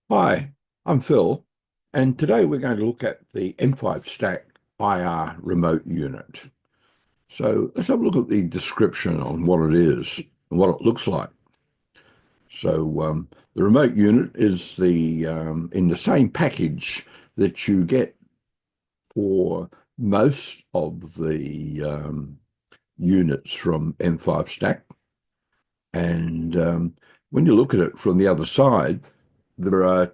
Hi, I'm Phil, and today we're going to look at the M5Stack IR remote unit. So let's have a look at the description on what it is and what it looks like. So the remote unit is in the same package that you get for most of the units from M5Stack. And when you look at it from the other side, there are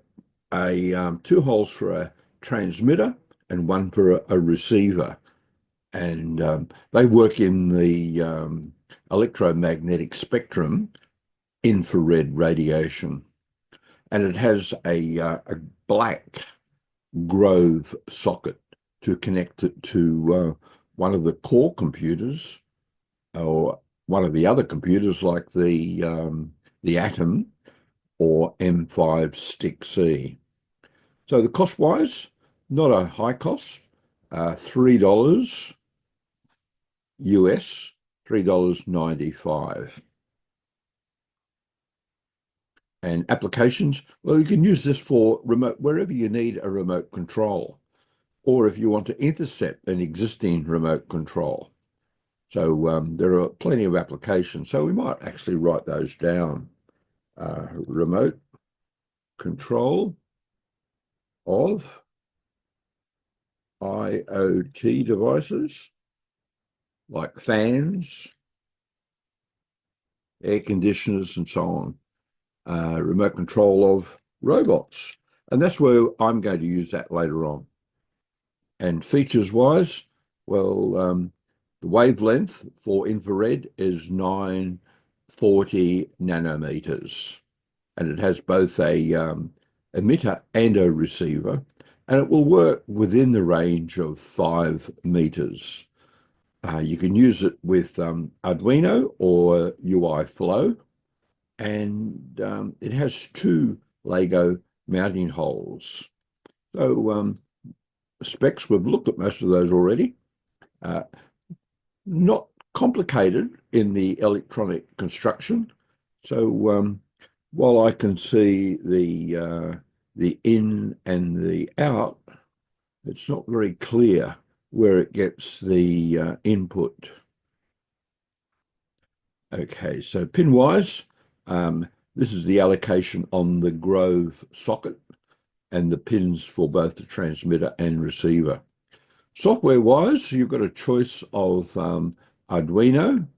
two holes for a transmitter and one for a receiver. And they work in the electromagnetic spectrum, infrared radiation. And it has a black Grove socket to connect it to one of the core computers or one of the other computers like the Atom or M5Stick C. So the cost wise, not a high cost, $3 US, $3.95. And applications, well, you can use this for remote, wherever you need a remote control, or if you want to intercept an existing remote control. So there are plenty of applications. So we might actually write those down. Remote control of IoT devices like fans, air conditioners, and so on. Remote control of robots. And that's where I'm going to use that later on. And features-wise, well, the wavelength for infrared is 940 nanometers. And it has both a emitter and a receiver. And it will work within the range of 5 meters. You can use it with Arduino or UIFlow, and it has 2 Lego mounting holes. So specs, we've looked at most of those already. Not complicated in the electronic construction. So while I can see the in and the out, it's not very clear where it gets the input. Okay, so pin-wise, this is the allocation on the Grove socket and the pins for both the transmitter and receiver. Software-wise, you've got a choice of Arduino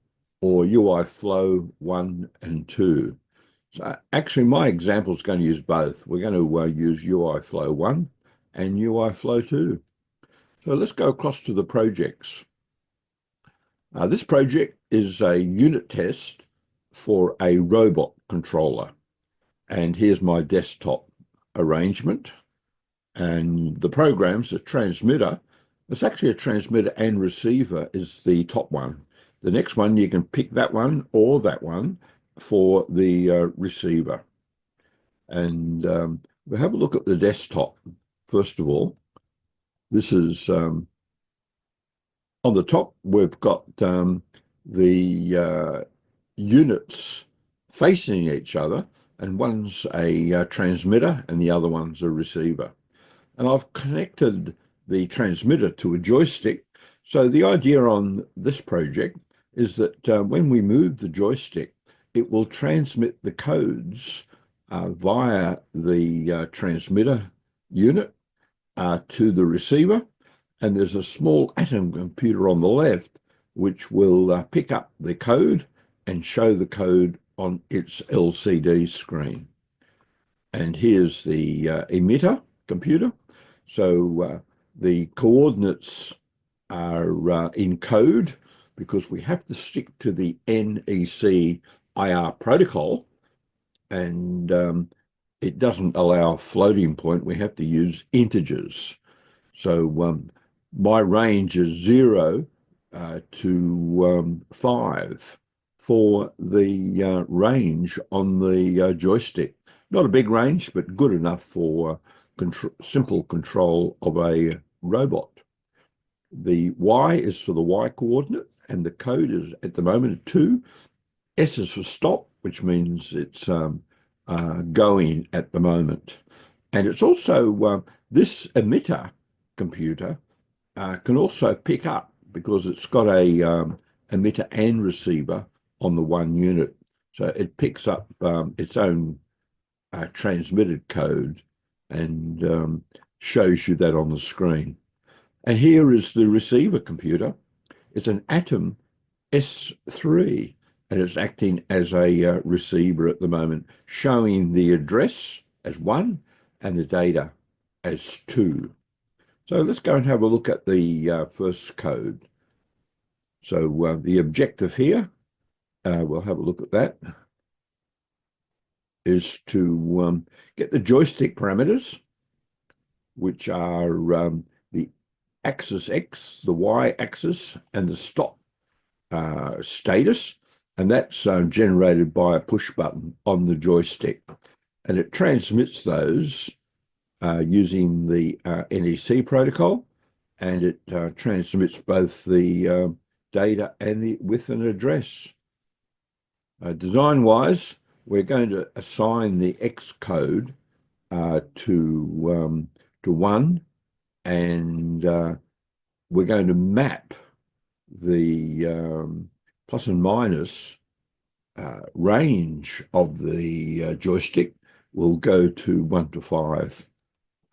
or UIFlow 1 and 2. So actually, my example is going to use both. We're going to use UIFlow 1 and UIFlow 2. So let's go across to the projects. This project is a unit test for a robot controller. And here's my desktop arrangement. And the program's a transmitter. It's actually a transmitter and receiver is the top one. The next one, you can pick that one or that one for the receiver. And we'll have a look at the desktop. First of all, this is on the top, we've got the units facing each other, and one's a transmitter and the other one's a receiver. And I've connected the transmitter to a joystick. So the idea on this project is that when we move the joystick, it will transmit the codes via the transmitter unit to the receiver. And there's a small Atom computer on the left, which will pick up the code and show the code on its LCD screen. And here's the emitter computer. So the coordinates are in code because we have to stick to the NEC IR protocol, and it doesn't allow floating point. We have to use integers. So my range is 0 to 5 for the range on the joystick. Not a big range, but good enough for simple control of a robot. The Y is for the Y coordinate, and the code is at the moment 2. S is for stop, which means it's going at the moment. And it's also, this emitter computer can also pick up, because it's got a emitter and receiver on the one unit. So it picks up its own transmitted code and shows you that on the screen. And here is the receiver computer. It's an Atom S3, and it's acting as a receiver at the moment, showing the address as 1 and the data as 2. So let's go and have a look at the first code. So the objective here, we'll have a look at that, is to get the joystick parameters, which are the axis X, the Y axis, and the stop status, and that's generated by a push button on the joystick, and it transmits those using the NEC protocol, and it transmits both the data and with an address. Design-wise, we're going to assign the X code to 1, and we're going to map the plus and minus range of the joystick will go to 1 to 5.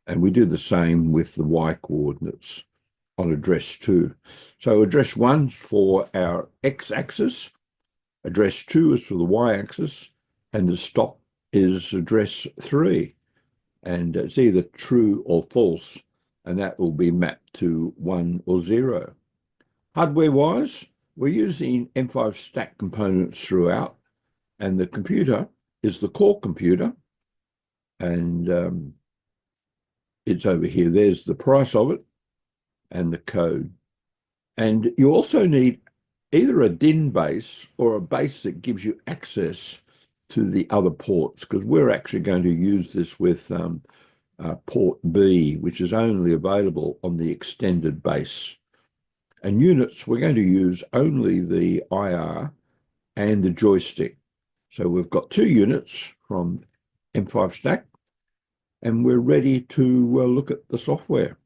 And we do the same with the Y coordinates on address 2. So address 1 for our X axis, address 2 is for the Y axis, and the stop is address 3. And it's either true or false, and that will be mapped to 1 or 0. Hardware-wise, we're using M5Stack components throughout, and the computer is the core computer, and it's over here. There's the price of it and the code. And you also need either a DIN base or a base that gives you access to the other ports, because we're actually going to use this with port B, which is only available on the extended base. And units, we're going to use only the IR and the joystick. So we've got 2 units from M5Stack, and we're ready to look at the software.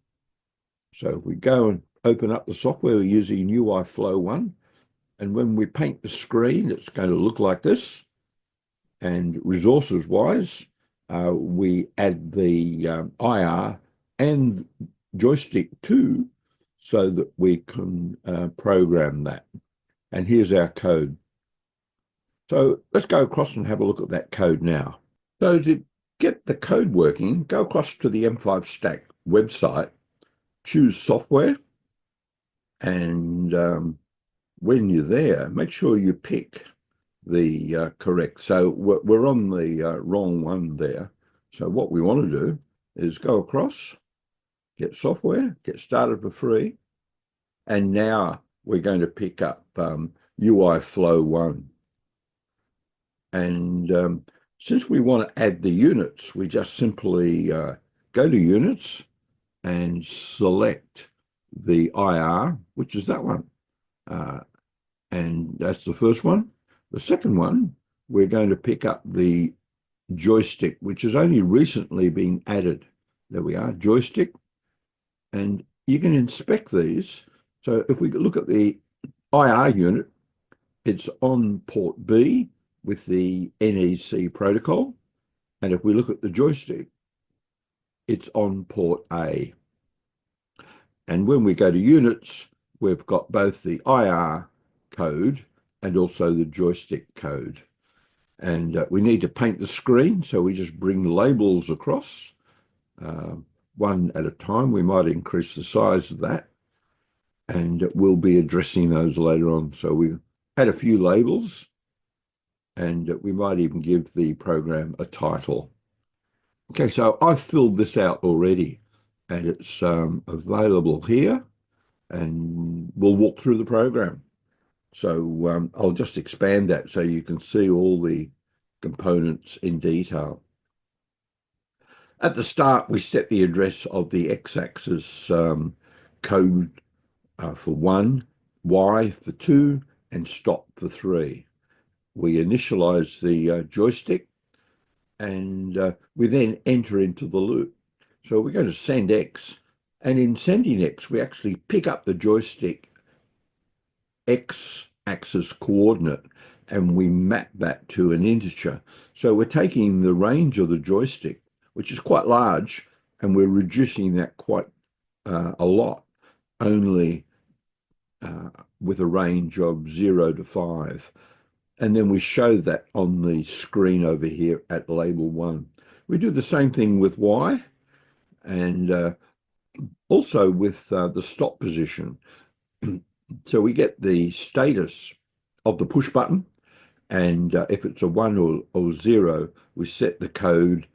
So we go and open up the software using UIFlow 1, and when we paint the screen, it's going to look like this. And resources-wise, we add the IR and joystick too, so that we can program that. And here's our code. So let's go across and have a look at that code now. So to get the code working, go across to the M5Stack website, choose software, and when you're there, make sure you pick the correct. So we're on the wrong one there. So what we want to do is go across, get software, get started for free, and now we're going to pick up UIFlow 1. And since we want to add the units, we just simply go to units and select the IR, which is that one. And that's the first one. The second one, we're going to pick up the joystick, which has only recently been added. There we are, joystick. And you can inspect these. So if we look at the IR unit, it's on port B with the NEC protocol. And if we look at the joystick, it's on port A. And when we go to units, we've got both the IR code and also the joystick code. And we need to paint the screen, so we just bring labels across, one at a time. We might increase the size of that, and we'll be addressing those later on. So we've had a few labels, and we might even give the program a title. Okay, so I've filled this out already, and it's available here, and we'll walk through the program. So I'll just expand that so you can see all the components in detail. At the start, we set the address of the x-axis code for 1, y for 2, and stop for 3. We initialize the joystick, and we then enter into the loop. So we go to send X, and in sending X, we actually pick up the joystick X axis coordinate and we map that to an integer. So we're taking the range of the joystick, which is quite large, and we're reducing that quite a lot, only with a range of 0 to 5. And then we show that on the screen over here at label 1. We do the same thing with Y, and also with the stop position. So we get the status of the push button, and if it's a 1 or 0, we set the code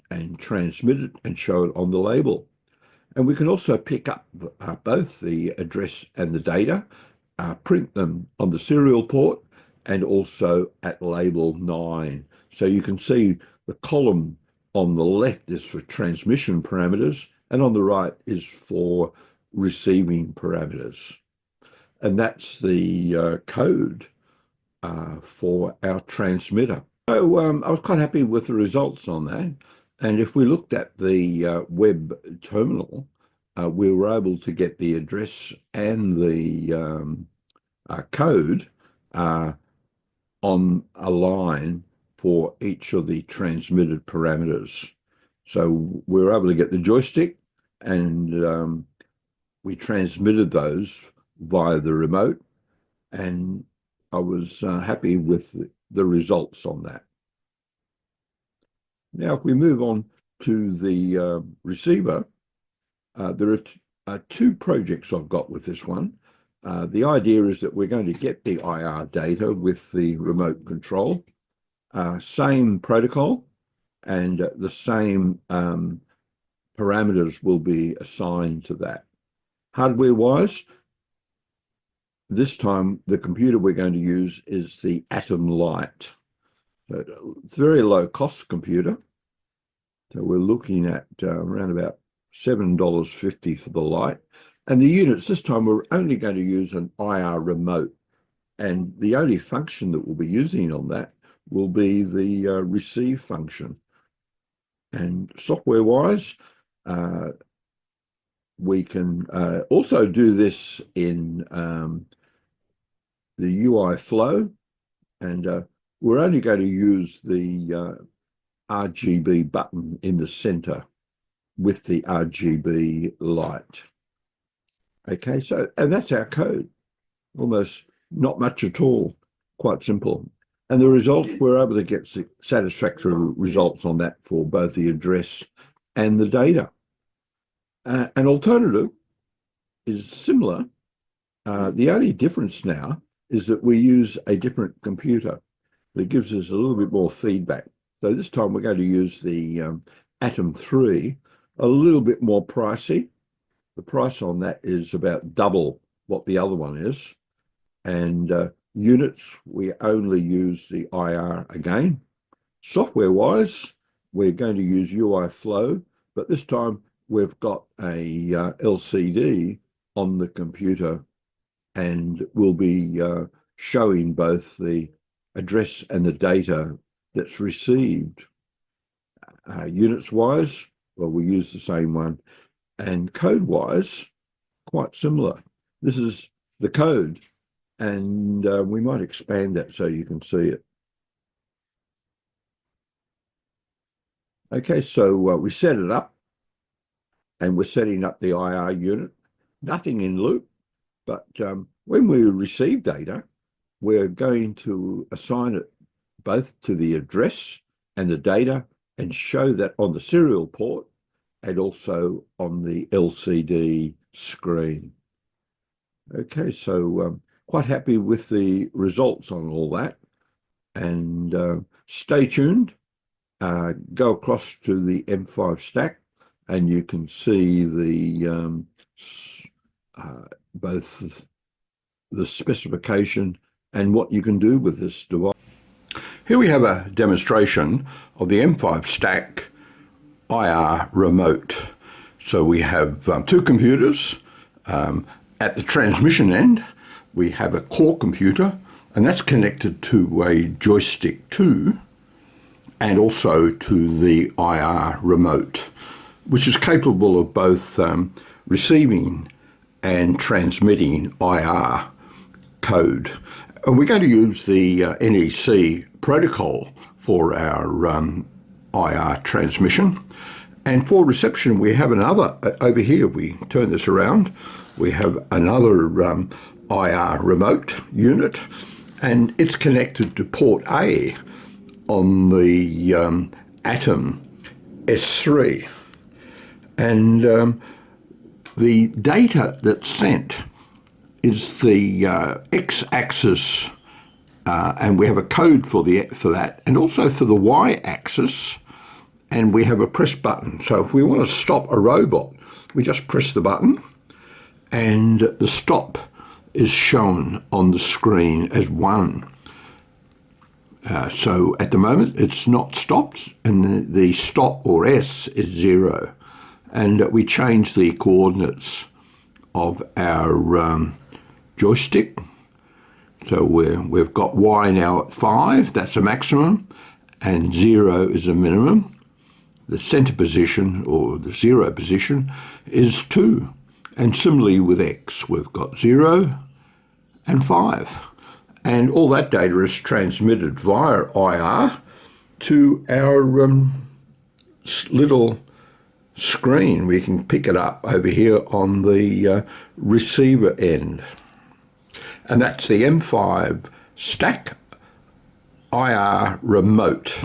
and transmit it and show it on the label. And we can also pick up both the address and the data, print them on the serial port, and also at label 9. So you can see the column on the left is for transmission parameters, and on the right is for receiving parameters. And that's the code for our transmitter. So I was quite happy with the results on that. And if we looked at the web terminal, we were able to get the address and the code on a line for each of the transmitted parameters. So we were able to get the joystick, and we transmitted those via the remote, and I was happy with the results on that. Now, if we move on to the receiver, there are two projects I've got with this one. The idea is that we're going to get the IR data with the remote control, same protocol, and the same parameters will be assigned to that. Hardware-wise, this time the computer we're going to use is the Atom Lite. So it's a very low-cost computer. So we're looking at around about $7.50 for the Lite. And the units, this time we're only going to use an IR remote. And the only function that we'll be using on that will be the receive function. And software-wise, we can also do this in the UIFlow, and we're only going to use the RGB button in the center with the RGB light. Okay, so, and that's our code. Almost not much at all, quite simple. And the results, we're able to get satisfactory results on that for both the address and the data. An alternative is similar. The only difference now is that we use a different computer that gives us a little bit more feedback. So this time we're going to use the Atom 3, a little bit more pricey. The price on that is about double what the other one is. And units, we only use the IR again. Software-wise, we're going to use UIFlow, but this time we've got a LCD on the computer, and we'll be showing both the address and the data that's received. Units-wise, well, we use the same one. And code-wise, quite similar. This is the code, and we might expand that so you can see it. Okay, so we set it up, and we're setting up the IR unit. Nothing in loop, but when we receive data, we're going to assign it both to the address and the data and show that on the serial port and also on the LCD screen. Okay, so quite happy with the results on all that. And stay tuned. Go across to the M5Stack, and you can see the both the specification and what you can do with this device. Here we have a demonstration of the M5Stack IR remote. So we have two computers. At the transmission end, we have a core computer, and that's connected to a joystick 2. and also to the IR remote, which is capable of both receiving and transmitting IR code. And we're going to use the NEC protocol for our IR transmission. And for reception, we have another, over here, we turn this around, we have another IR remote unit, and it's connected to port A on the Atom S3. And the data that's sent is the x-axis, and we have a code for that, and also for the y-axis, and we have a press button. So if we want to stop a robot, we just press the button, and the stop is shown on the screen as 1. So at the moment it's not stopped, and the stop, or S, is 0. And we change the coordinates of our joystick. So we've got Y now at 5, that's a maximum, and 0 is a minimum. The center position, or the 0 position, is 2. And similarly with X, we've got 0 and 5. And all that data is transmitted via IR to our little screen. We can pick it up over here on the receiver end. And that's the M5Stack IR remote.